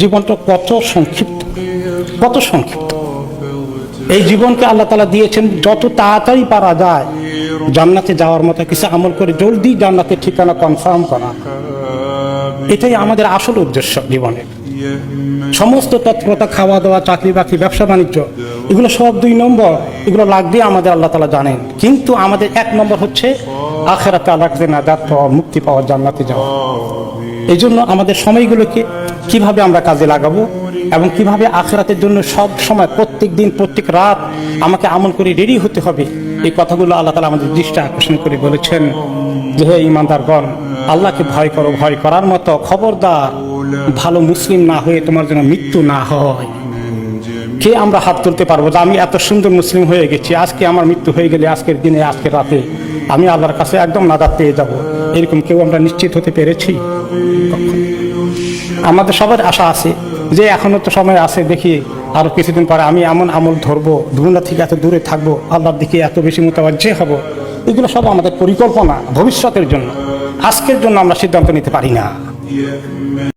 জীবনটা কত সংক্ষিপ্ত, কত সংক্ষিপ্ত। এই জীবনকে আল্লাহ তাআলা দিয়েছেন যত তাড়াতাড়ি পারা যায় জান্নাতে যাওয়ার মতো কিছু আমল করে জলদি জান্নাতের ঠিকানা কনফার্ম করা, এটাই আমাদের আসল উদ্দেশ্য জীবনের। সমস্ত তৎপরতা, খাওয়া দাওয়া, চাকরি বাকরি, ব্যবসা বাণিজ্য, এগুলো সব 2 নম্বর, এগুলো লাগবে আমাদের, আল্লাহ তাআলা জানেন। কিন্তু আমাদের 1 নম্বর হচ্ছে আখিরাতে আল্লাহর কাছে নাজাত পাওয়া, মুক্তি পাওয়া, জান্নাতে যাওয়া। এই জন্য আমাদের সময়গুলোকে কিভাবে আমরা কাজে লাগাবো এবং কিভাবে আখিরাতের জন্য সব সময়, প্রত্যেক দিন, প্রত্যেক রাত আমাকে আমল করে রেডি হতে হবে, এই কথাগুলো আল্লাহ তাআলা আমাদের দৃষ্টি আকর্ষণ করে বলেছেন যে হে ঈমানদারগণ, আল্লাহকে ভয় করো, ভয় করার মতো, খবরদার ভালো মুসলিম না হয়ে তোমার জন্য মৃত্যু না হয়। কে আমরা হাত তুলতে পারবো যে আমি এত সুন্দর মুসলিম হয়ে গেছি, আজকে আমার মৃত্যু হয়ে গেলে, আজকের দিনে, আজকের রাতে আমি আল্লাহর কাছে একদম নাজাত পেয়ে যাব? এরকম কেউ আমরা নিশ্চিত হতে পেরেছি? আমাদের সবার আশা আছে যে এখনো তো সময় আছে, দেখি আরো কিছুদিন পরে আমি এমন আমল ধরবো, দুনিয়া থেকে এত দূরে থাকবো, আল্লাহর দিকে এত বেশি মুতাওয়াজ্জিহ হব। এগুলো সব আমাদের পরিকল্পনা ভবিষ্যতের জন্য, আজকের জন্য আমরা সিদ্ধান্ত নিতে পারি না।